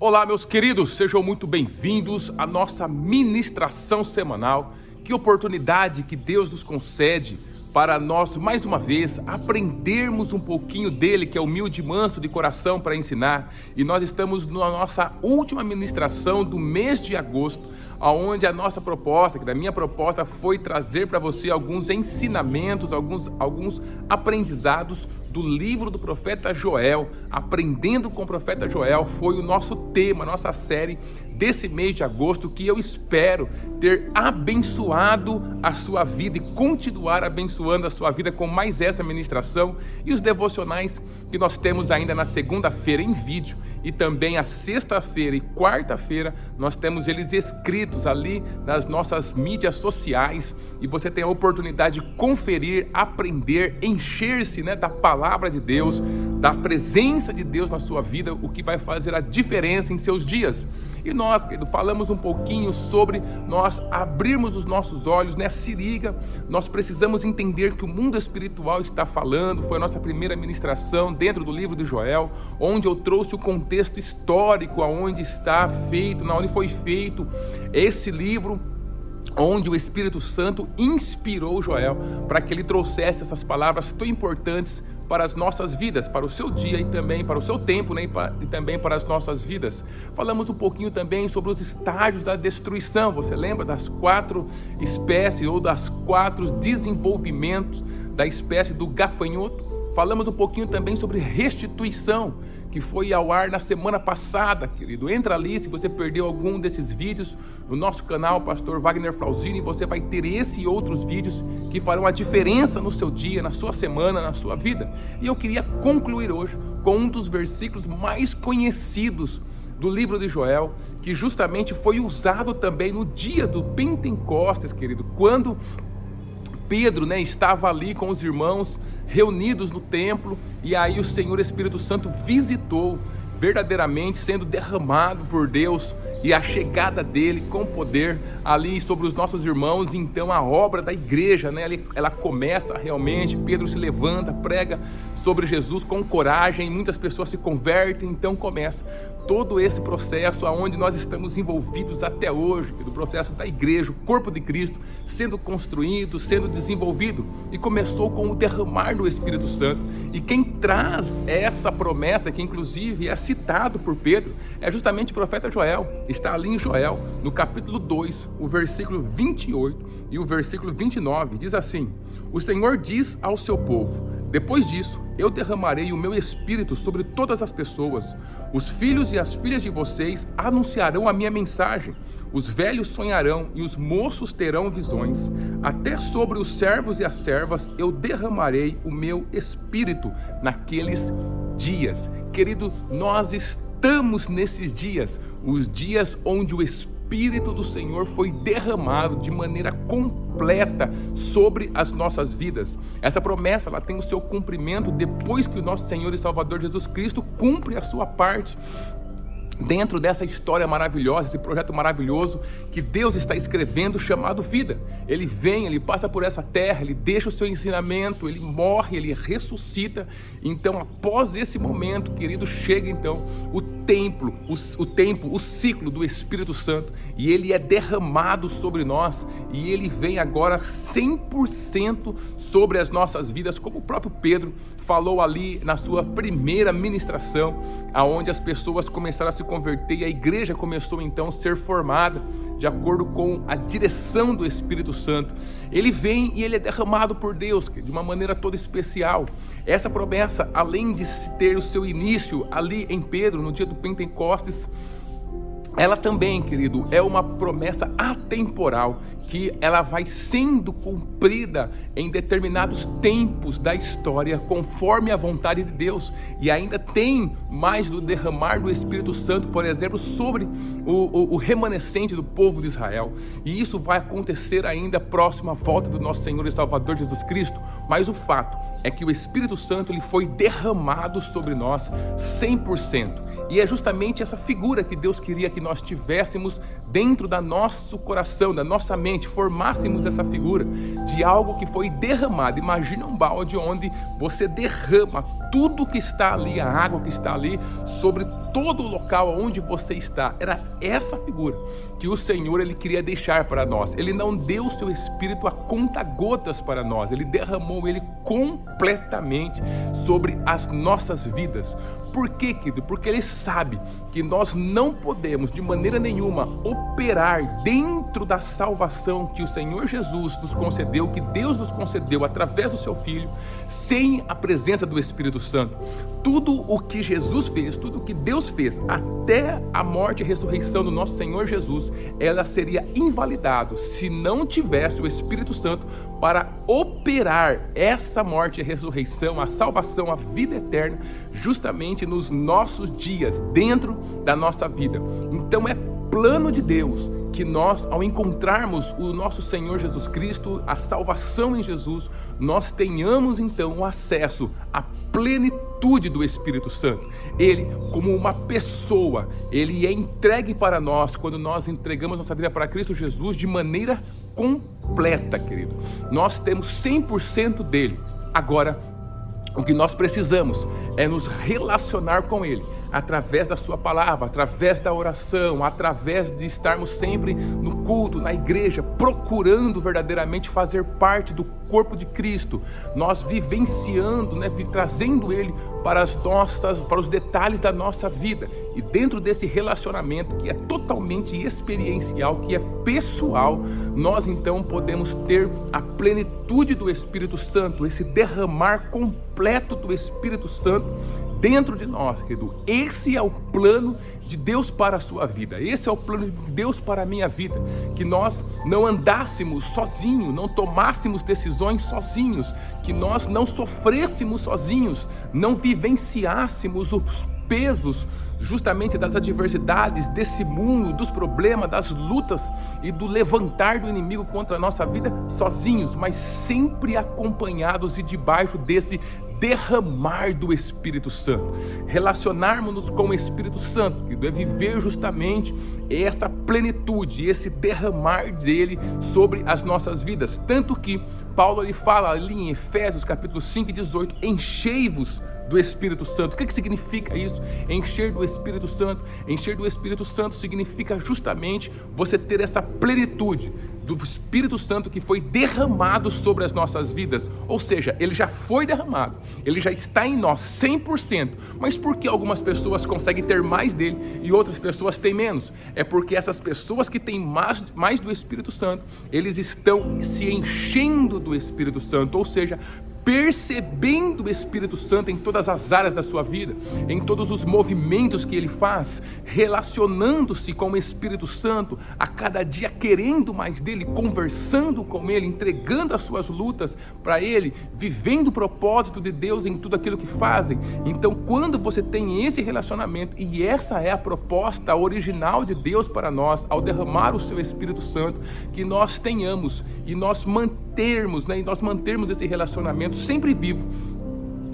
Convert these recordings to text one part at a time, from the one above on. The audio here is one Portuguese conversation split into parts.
Olá, meus queridos, sejam muito bem-vindos à nossa ministração semanal. Que oportunidade que Deus nos concede para nós, mais uma vez, aprendermos um pouquinho dele, que é humilde e manso de coração para ensinar. E nós estamos na nossa última ministração do mês de agosto, onde a nossa proposta, que da minha proposta, foi trazer para você alguns ensinamentos, alguns aprendizados do livro do profeta Joel. Aprendendo com o profeta Joel foi o nosso tema, nossa série desse mês de agosto, que eu espero ter abençoado a sua vida e continuar abençoando a sua vida com mais essa ministração e os devocionais que nós temos ainda na segunda-feira em vídeo, e também a sexta-feira e quarta-feira nós temos eles escritos ali nas nossas mídias sociais, e você tem a oportunidade de conferir, aprender, encher-se, da palavra de Deus, da presença de Deus na sua vida, o que vai fazer a diferença em seus dias. E nós, querido, falamos um pouquinho sobre nós abrirmos os nossos olhos, se liga, nós precisamos entender que o mundo espiritual está falando. Foi a nossa primeira ministração dentro do livro de Joel, onde eu trouxe o contexto histórico, aonde está feito, onde foi feito esse livro, onde o Espírito Santo inspirou Joel para que ele trouxesse essas palavras tão importantes para as nossas vidas, para o seu dia e também para o seu tempo, e também para as nossas vidas. Falamos um pouquinho também sobre os estágios da destruição. Você lembra das 4 espécies ou das 4 desenvolvimentos da espécie do gafanhoto? Falamos um pouquinho também sobre restituição, que foi ao ar na semana passada, querido. Entra ali, se você perdeu algum desses vídeos, no nosso canal, Pastor Wagner Flauzini, você vai ter esse e outros vídeos que farão a diferença no seu dia, na sua semana, na sua vida. E eu queria concluir hoje com um dos versículos mais conhecidos do livro de Joel, que justamente foi usado também no dia do Pentecostes, querido, quando Pedro, estava ali com os irmãos reunidos no templo, e aí o Senhor Espírito Santo visitou, verdadeiramente sendo derramado por Deus, e a chegada dele com poder ali sobre os nossos irmãos. Então a obra da igreja, ela começa realmente. Pedro se levanta, prega sobre Jesus com coragem, muitas pessoas se convertem. Então começa todo esse processo aonde nós estamos envolvidos até hoje, do processo da igreja, o corpo de Cristo sendo construído, sendo desenvolvido, e começou com o derramar do Espírito Santo. E quem traz essa promessa, que inclusive é citado por Pedro, é justamente o profeta Joel. Está ali em Joel, no capítulo 2, o versículo 28 e o versículo 29, diz assim: o Senhor diz ao seu povo: depois disso, eu derramarei o meu espírito sobre todas as pessoas. Os filhos e as filhas de vocês anunciarão a minha mensagem. Os velhos sonharão e os moços terão visões. Até sobre os servos e as servas eu derramarei o meu espírito naqueles dias. Querido, nós estamos nesses dias, os dias onde o Espírito do Senhor foi derramado de maneira completa sobre as nossas vidas. Essa promessa, ela tem o seu cumprimento depois que o nosso Senhor e Salvador Jesus Cristo cumpre a sua parte dentro dessa história maravilhosa, esse projeto maravilhoso que Deus está escrevendo, chamado vida. Ele vem, ele passa por essa terra, ele deixa o seu ensinamento, ele morre, ele ressuscita. Então, após esse momento, querido, chega então o ciclo do Espírito Santo, e ele é derramado sobre nós, e ele vem agora 100% sobre as nossas vidas, como o próprio Pedro falou ali na sua primeira ministração, aonde as pessoas começaram a se converter, e a igreja começou então a ser formada de acordo com a direção do Espírito Santo. Ele vem e ele é derramado por Deus de uma maneira toda especial. Essa promessa, além de ter o seu início ali em Pedro, no dia do Pentecostes, ela também, querido, é uma promessa atemporal, que ela vai sendo cumprida em determinados tempos da história, conforme a vontade de Deus. E ainda tem mais do derramar do Espírito Santo, por exemplo, sobre o remanescente do povo de Israel. E isso vai acontecer ainda próximo à volta do nosso Senhor e Salvador Jesus Cristo. Mas o fato é que o Espírito Santo, ele foi derramado sobre nós 100%. E é justamente essa figura que Deus queria que nós tivéssemos dentro do nosso coração, da nossa mente, formássemos essa figura de algo que foi derramado. Imagina um balde onde você derrama tudo que está ali, a água que está ali, sobre todo o local onde você está. Era essa figura que o Senhor ele queria deixar para nós. Ele não deu o seu Espírito a conta-gotas para nós, ele derramou ele completamente sobre as nossas vidas. Por quê, querido? Porque ele sabe que nós não podemos de maneira nenhuma operar dentro da salvação que o Senhor Jesus nos concedeu, que Deus nos concedeu através do seu Filho, sem a presença do Espírito Santo. Tudo o que Jesus fez, tudo o que Deus fez até a morte e ressurreição do nosso Senhor Jesus, ela seria invalidado se não tivesse o Espírito Santo para operar essa morte e ressurreição, a salvação, a vida eterna, justamente nos nossos dias, dentro da nossa vida. Então é plano de Deus que nós, ao encontrarmos o nosso Senhor Jesus Cristo, a salvação em Jesus, nós tenhamos então o acesso à plenitude do Espírito Santo. Ele, como uma pessoa, ele é entregue para nós quando nós entregamos nossa vida para Cristo Jesus de maneira completa, querido. Nós temos 100% dele. Agora, o que nós precisamos é nos relacionar com ele, através da sua palavra, através da oração, através de estarmos sempre no culto, na igreja, procurando verdadeiramente fazer parte do corpo de Cristo, nós vivenciando, trazendo ele para os detalhes da nossa vida. E dentro desse relacionamento que é totalmente experiencial, que é pessoal, nós então podemos ter a plenitude do Espírito Santo, esse derramar completo do Espírito Santo dentro de nós, querido. Esse é o plano de Deus para a sua vida, esse é o plano de Deus para a minha vida, que nós não andássemos sozinhos, não tomássemos decisões sozinhos, que nós não sofrêssemos sozinhos, não vivenciássemos os pesos justamente das adversidades desse mundo, dos problemas, das lutas e do levantar do inimigo contra a nossa vida sozinhos, mas sempre acompanhados e debaixo desse derramar do Espírito Santo. Relacionarmos-nos com o Espírito Santo, que é viver justamente essa plenitude, esse derramar dele sobre as nossas vidas. Tanto que Paulo ele fala ali em Efésios capítulo 5 e 18, enchei-vos do Espírito Santo. O que significa isso? Encher do Espírito Santo. Encher do Espírito Santo significa justamente você ter essa plenitude do Espírito Santo que foi derramado sobre as nossas vidas. Ou seja, ele já foi derramado, ele já está em nós 100%. Mas por que algumas pessoas conseguem ter mais dele e outras pessoas têm menos? É porque essas pessoas que têm mais do Espírito Santo, eles estão se enchendo do Espírito Santo, ou seja, percebendo o Espírito Santo em todas as áreas da sua vida, em todos os movimentos que ele faz, relacionando-se com o Espírito Santo, a cada dia querendo mais dele, conversando com ele, entregando as suas lutas para ele, vivendo o propósito de Deus em tudo aquilo que fazem. Então, quando você tem esse relacionamento, e essa é a proposta original de Deus para nós, ao derramar o seu Espírito Santo, que nós tenhamos e nós mantermos esse relacionamento sempre vivo.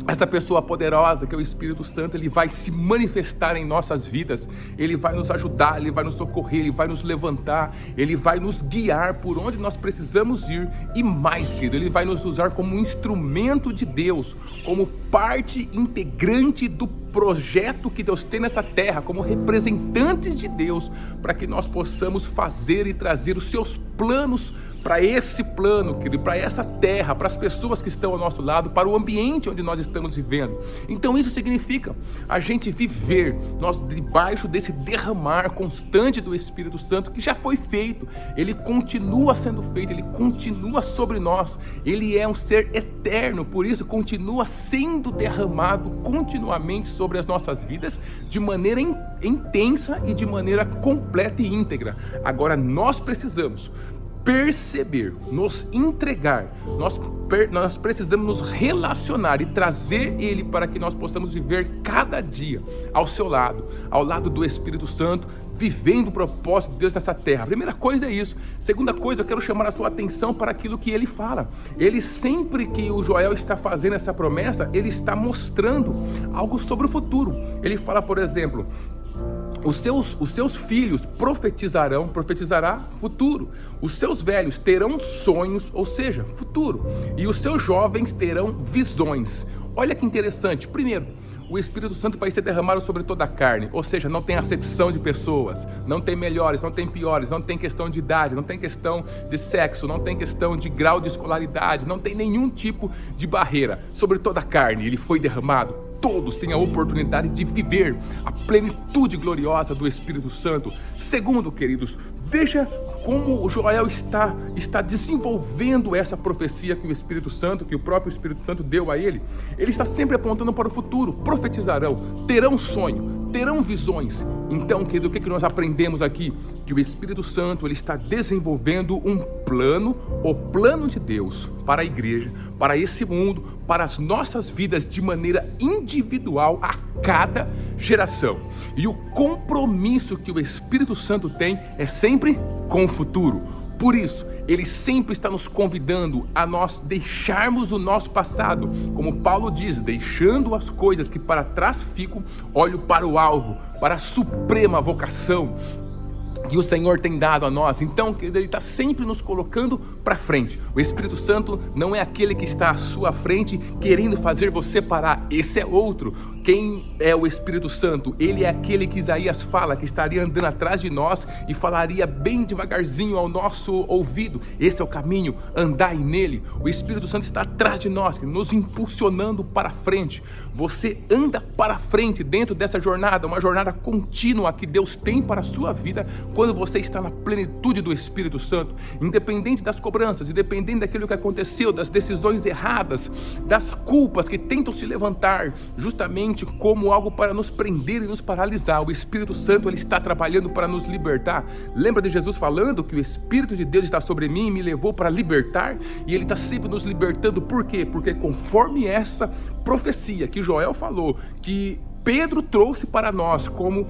Essa pessoa poderosa que é o Espírito Santo, ele vai se manifestar em nossas vidas, ele vai nos ajudar, ele vai nos socorrer, ele vai nos levantar, ele vai nos guiar por onde nós precisamos ir e mais, querido, ele vai nos usar como um instrumento de Deus, como parte integrante do projeto que Deus tem nessa terra, como representantes de Deus, para que nós possamos fazer e trazer os seus planos para esse plano, querido, para essa terra, para as pessoas que estão ao nosso lado, para o ambiente onde nós estamos vivendo. Então isso significa a gente viver nós debaixo desse derramar constante do Espírito Santo que já foi feito, ele continua sendo feito, ele continua sobre nós, ele é um ser eterno, por isso continua sendo derramado continuamente sobre as nossas vidas de maneira intensa e de maneira completa e íntegra. Agora nós precisamos perceber, nos entregar, nós precisamos nos relacionar e trazer ele para que nós possamos viver cada dia ao seu lado, ao lado do Espírito Santo, vivendo o propósito de Deus nessa terra. A primeira coisa é isso. Segunda coisa, eu quero chamar a sua atenção para aquilo que ele fala. Ele sempre que o Joel está fazendo essa promessa, ele está mostrando algo sobre o futuro. Ele fala, por exemplo, os seus filhos profetizará futuro. Os seus velhos terão sonhos, ou seja, futuro. E os seus jovens terão visões. Olha que interessante. Primeiro, o Espírito Santo vai ser derramado sobre toda a carne, ou seja, não tem acepção de pessoas, não tem melhores, não tem piores, não tem questão de idade, não tem questão de sexo, não tem questão de grau de escolaridade, não tem nenhum tipo de barreira sobre toda a carne. Ele foi derramado. Todos têm a oportunidade de viver a plenitude gloriosa do Espírito Santo. Segundo, queridos, veja como o Joel está desenvolvendo essa profecia que o Espírito Santo, que o próprio Espírito Santo deu a ele. Ele está sempre apontando para o futuro. Profetizarão, terão sonho, terão visões. Então, querido, o que nós aprendemos aqui? Que o Espírito Santo ele está desenvolvendo um plano, o plano de Deus para a igreja, para esse mundo, para as nossas vidas de maneira individual a cada geração. E o compromisso que o Espírito Santo tem é sempre com o futuro. Por isso, ele sempre está nos convidando a nós deixarmos o nosso passado, como Paulo diz, deixando as coisas que para trás ficam, olho para o alvo, para a suprema vocação que o Senhor tem dado a nós. Então, Ele está sempre nos colocando para frente. O Espírito Santo não é aquele que está à sua frente querendo fazer você parar. Esse é outro. Quem é o Espírito Santo? Ele é aquele que Isaías fala, que estaria andando atrás de nós e falaria bem devagarzinho ao nosso ouvido. Esse é o caminho, andai nele. O Espírito Santo está atrás de nós, nos impulsionando para frente. Você anda para frente dentro dessa jornada, uma jornada contínua que Deus tem para a sua vida quando você está na plenitude do Espírito Santo. Independente das cobranças, independente daquilo que aconteceu, das decisões erradas, das culpas que tentam se levantar, justamente como algo para nos prender e nos paralisar, o Espírito Santo ele está trabalhando para nos libertar. Lembra de Jesus falando que o Espírito de Deus está sobre mim e me levou para libertar? E ele está sempre nos libertando. Por quê? Porque conforme essa profecia que Joel falou, que Pedro trouxe para nós como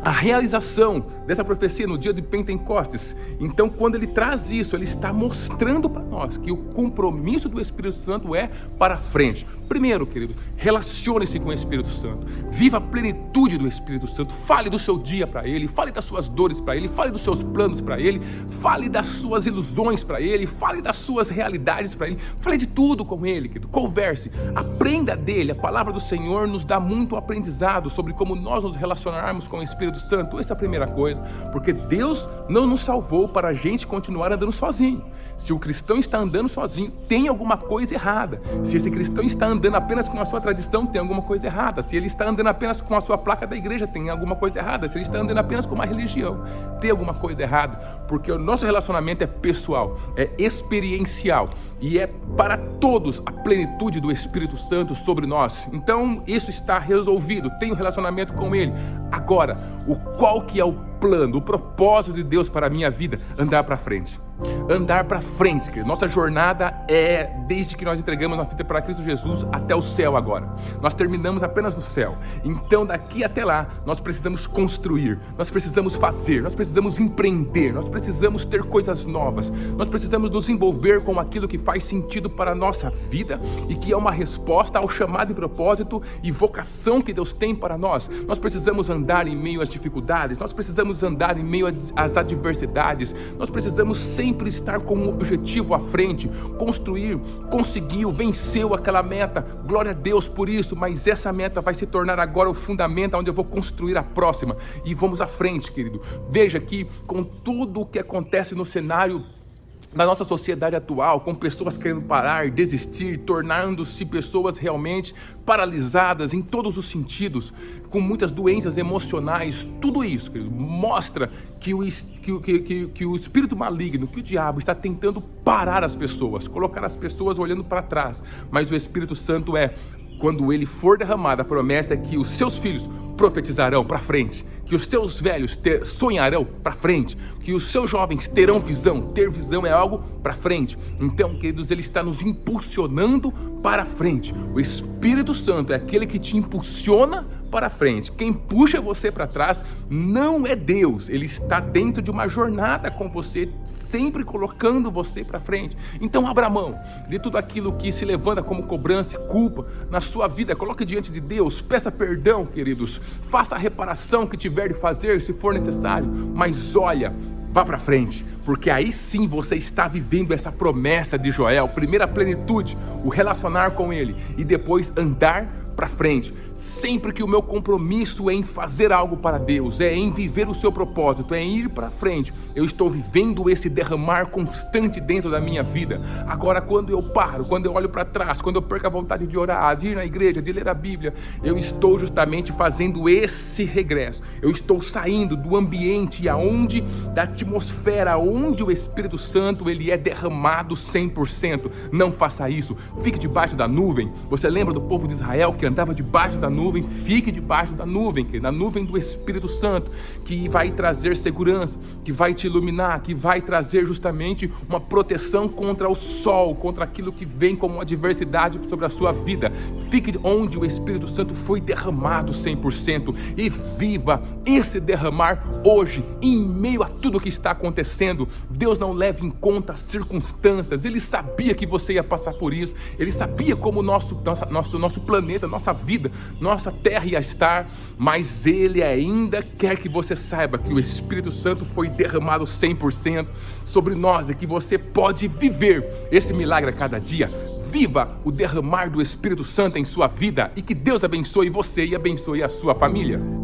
a realização dessa profecia no dia de Pentecostes. Então, quando ele traz isso, ele está mostrando para nós que o compromisso do Espírito Santo é para frente. Primeiro, querido, relacione-se com o Espírito Santo. Viva a plenitude do Espírito Santo. Fale do seu dia para ele, fale das suas dores para ele, fale dos seus planos para ele, fale das suas ilusões para ele, fale das suas realidades para ele, fale de tudo com ele, querido. Converse, aprenda dele. A palavra do Senhor nos dá muito aprendizado sobre como nós nos relacionarmos com o Espírito Santo. Essa é a primeira coisa, porque Deus não nos salvou para a gente continuar andando sozinho. Se o cristão está andando sozinho, tem alguma coisa errada. Se esse cristão está andando apenas com a sua tradição, tem alguma coisa errada. Se ele está andando apenas com a sua placa da igreja, tem alguma coisa errada. Se ele está andando apenas com uma religião, tem alguma coisa errada. Porque o nosso relacionamento é pessoal, é experiencial e é para todos a plenitude do Espírito Santo sobre nós. Então isso está resolvido, tem um relacionamento com ele. Agora, qual que é o plano, o propósito de Deus para a minha vida? Andar para frente. Andar para frente, querido. Nossa jornada é desde que nós entregamos nossa vida para Cristo Jesus até o céu agora. Nós terminamos apenas no céu. Então daqui até lá, nós precisamos construir, nós precisamos fazer, nós precisamos empreender, nós precisamos ter coisas novas, nós precisamos nos envolver com aquilo que faz sentido para a nossa vida e que é uma resposta ao chamado e propósito e vocação que Deus tem para nós. Nós precisamos andar em meio às dificuldades, nós precisamos andar em meio às adversidades, nós precisamos sempre estar com um objetivo à frente, construir, conseguiu, venceu aquela meta, glória a Deus por isso, mas essa meta vai se tornar agora o fundamento onde eu vou construir a próxima, e vamos à frente, querido. Veja que com tudo o que acontece no cenário na nossa sociedade atual, com pessoas querendo parar, desistir, tornando-se pessoas realmente paralisadas em todos os sentidos, com muitas doenças emocionais, tudo isso, querido, mostra que o espírito maligno, que o diabo está tentando parar as pessoas, colocar as pessoas olhando para trás, mas o Espírito Santo quando ele for derramado, a promessa é que os seus filhos profetizarão para frente, que os seus velhos sonharão para frente, que os seus jovens terão visão. Ter visão é algo para frente. Então, queridos, ele está nos impulsionando para frente. O Espírito Santo é aquele que te impulsiona para frente. Quem puxa você para trás não é Deus. Ele está dentro de uma jornada com você, sempre colocando você para frente. Então abra mão de tudo aquilo que se levanta como cobrança e culpa na sua vida. Coloque diante de Deus, peça perdão, queridos. Faça a reparação que tiver de fazer, se for necessário. Mas olha, vá para frente, porque aí sim você está vivendo essa promessa de Joel. Primeira plenitude, o relacionar com ele, e depois andar para frente. Sempre que o meu compromisso é em fazer algo para Deus, é em viver o seu propósito, é em ir para frente, eu estou vivendo esse derramar constante dentro da minha vida. Agora, quando eu paro, quando eu olho para trás, quando eu perco a vontade de orar, de ir na igreja, de ler a Bíblia, eu estou justamente fazendo esse regresso. Eu estou saindo do ambiente aonde, da atmosfera onde o Espírito Santo ele é derramado 100%. Não faça isso. Fique debaixo da nuvem. Você lembra do povo de Israel que andava debaixo da nuvem? Fique debaixo da nuvem, na nuvem do Espírito Santo, que vai trazer segurança, que vai te iluminar, que vai trazer justamente uma proteção contra o sol, contra aquilo que vem como adversidade sobre a sua vida. Fique onde o Espírito Santo foi derramado 100% e viva esse derramar hoje, em meio a tudo que está acontecendo. Deus não leva em conta as circunstâncias. Ele sabia que você ia passar por isso. Ele sabia como nosso planeta, nossa vida, nossa terra ia estar, mas Ele ainda quer que você saiba que o Espírito Santo foi derramado 100% sobre nós e que você pode viver esse milagre a cada dia. Viva o derramar do Espírito Santo em sua vida e que Deus abençoe você e abençoe a sua família.